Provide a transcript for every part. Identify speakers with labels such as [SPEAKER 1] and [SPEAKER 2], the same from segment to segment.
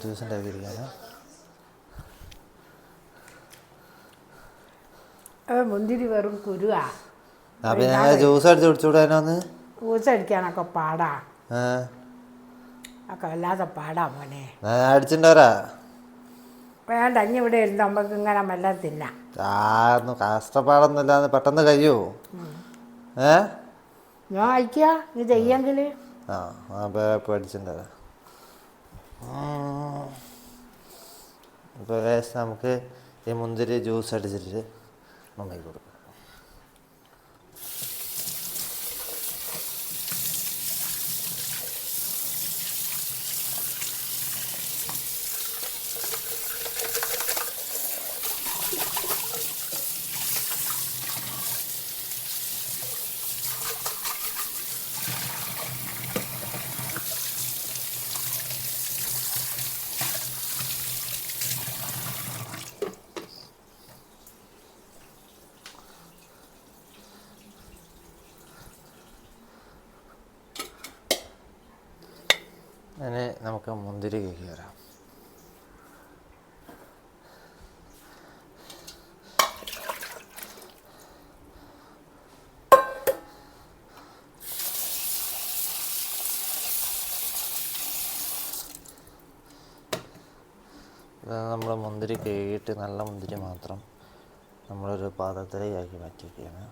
[SPEAKER 1] Juice ഉണ്ടാക്കിയിരിക്കുകയാണ്.
[SPEAKER 2] മുന്തിരി വെറും കുരുവാ.
[SPEAKER 1] അപ്പം ഞങ്ങൾ ജ്യൂസ് അടിച്ച് കുടിച്ചുകൂടാനോന്ന്.
[SPEAKER 2] ജ്യൂസ് അടിക്കാനൊക്കെ പാടാ, ഒക്കെ വല്ലാതെ പാടാ മോനെ.
[SPEAKER 1] അടിച്ചിട്ടുണ്ടോരാ?
[SPEAKER 2] വേണ്ട, ഇനി ഇവിടെ ഇരുന്ന് നമുക്ക് ഇങ്ങനെ മെല്ലെ തിന്നാം.
[SPEAKER 1] കഷ്ടപ്പാടൊന്നുമില്ലാന്ന് പെട്ടെന്ന് കഴിയുമോ?
[SPEAKER 2] ഞാൻ അയക്കുക നീ ചെയ്യെങ്കിൽ.
[SPEAKER 1] പേടിച്ചിട്ടുണ്ടോ? ഇപ്പോൾ നമുക്ക് ഈ മുന്തിരി ജ്യൂസ് അടിച്ചിട്ട് മമ്മിക്ക് കൊടുക്കും. ഇനി നമുക്ക് മുന്തിരി കേക്ക് തരാം. നമ്മൾ മുന്തിരി കേക്കിയിട്ട് നല്ല മുന്തിരി മാത്രം നമ്മളൊരു പാത്രത്തിലേക്കാക്കി മാറ്റി വയ്ക്കുകയാണ്.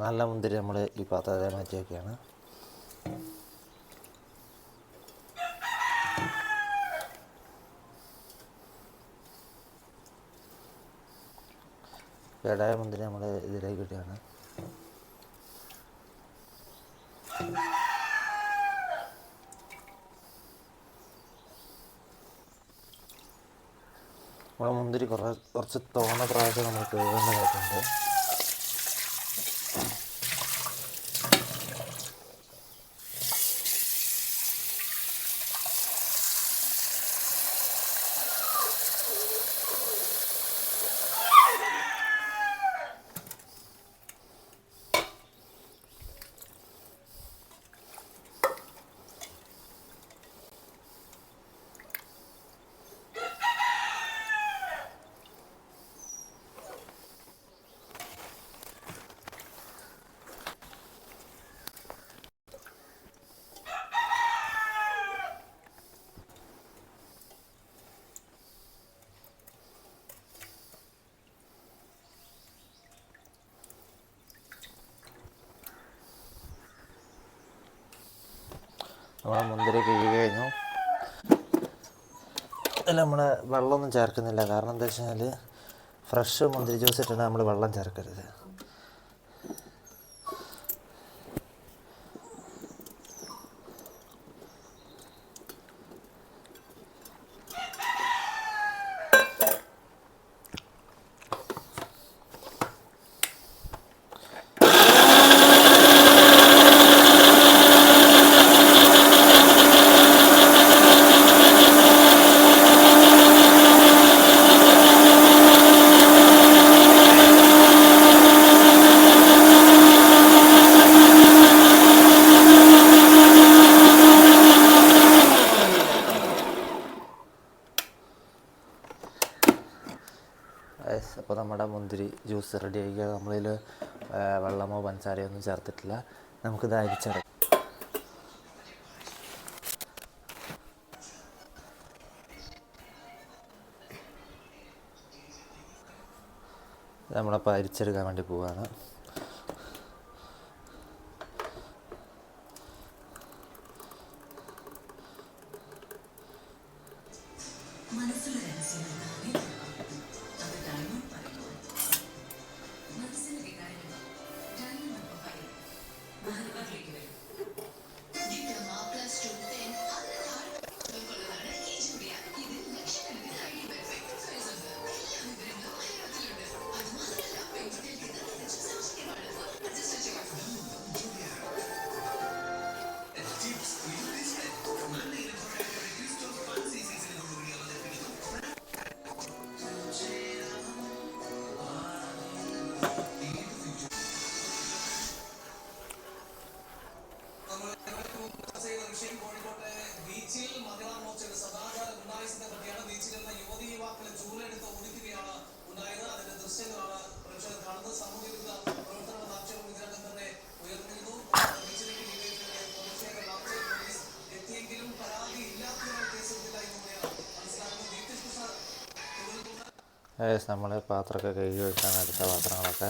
[SPEAKER 1] നല്ല മുന്തിരി നമ്മൾ ഈ പാത്രത്തിൽ മാറ്റി വയ്ക്കുകയാണ്. കേടായ മുന്തിരി നമ്മൾ ഇതിലേക്ക് ഇടുകയാണ്. നമ്മുടെ മുന്തിരി കുറച്ച് തോന്ന പ്രാവശ്യം നമ്മൾ കഴുകേണ്ടതായിട്ടുണ്ട്. നമ്മളെ മുന്തിരി കഴുകി കഴിഞ്ഞു. അതിൽ നമ്മൾ വെള്ളമൊന്നും ചേർക്കുന്നില്ല. കാരണം എന്താ വെച്ച് കഴിഞ്ഞാൽ ഫ്രഷ് മുന്തിരി ജ്യൂസ് ഇട്ടിട്ട് നമ്മൾ വെള്ളം ചേർക്കരുത്. നമ്മുടെ മുന്തിരി ജ്യൂസ് റെഡി ആക്കിയത്. നമ്മളിൽ വെള്ളമോ പഞ്ചസാരയോ ഒന്നും ചേർത്തിട്ടില്ല. നമുക്കിത് അരിച്ചെടുക്കാം. നമ്മളിപ്പോൾ അരിച്ചെടുക്കാൻ വേണ്ടി പോവുകയാണ്. നമ്മൾ പാത്രമൊക്കെ കഴുകി വെച്ചാണ് എടുത്ത പാത്രങ്ങളൊക്കെ.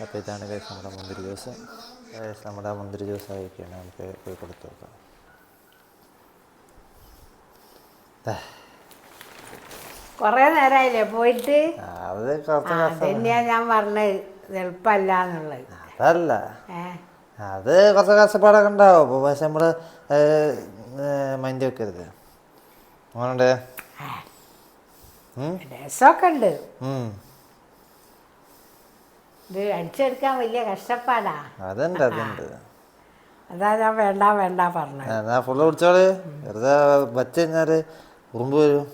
[SPEAKER 1] അപ്പോൾ ഇതാണ് ഗൈസ് നമ്മുടെ മുന്തിരി ജ്യൂസ്. നമ്മുടെ മുന്തിരി ജ്യൂസ് ആയിരിക്കുകയാണ്. നമുക്ക് പോയി കൊടുത്തു നോക്കാം.
[SPEAKER 2] കുറേ നേരമായില്ലേ പോയിട്ട്?
[SPEAKER 1] അത് കുറച്ച്
[SPEAKER 2] തന്നെയാ ഞാൻ പറഞ്ഞത് എളുപ്പമല്ല എന്നുള്ളത്.
[SPEAKER 1] അതല്ല, അത് കുറച്ച് കഷ്ടപ്പാടൊക്കെ ഉണ്ടാവും. പക്ഷെ നമ്മൾ മൈൻഡ് വെക്കരുത്. അങ്ങനുണ്ട്
[SPEAKER 2] രസമൊക്കെ ഉണ്ട്. ഇത് അടിച്ചെടുക്കാൻ വലിയ കഷ്ടപ്പാടാ.
[SPEAKER 1] അതുണ്ട് അതുണ്ട്.
[SPEAKER 2] അതാ ഞാൻ വേണ്ട വേണ്ട പറഞ്ഞത്.
[SPEAKER 1] ഫുള്ള് കുടിച്ചോള്. വെറുതെ വച്ച് കഴിഞ്ഞാൽ ഉറുമ്പ് വരും.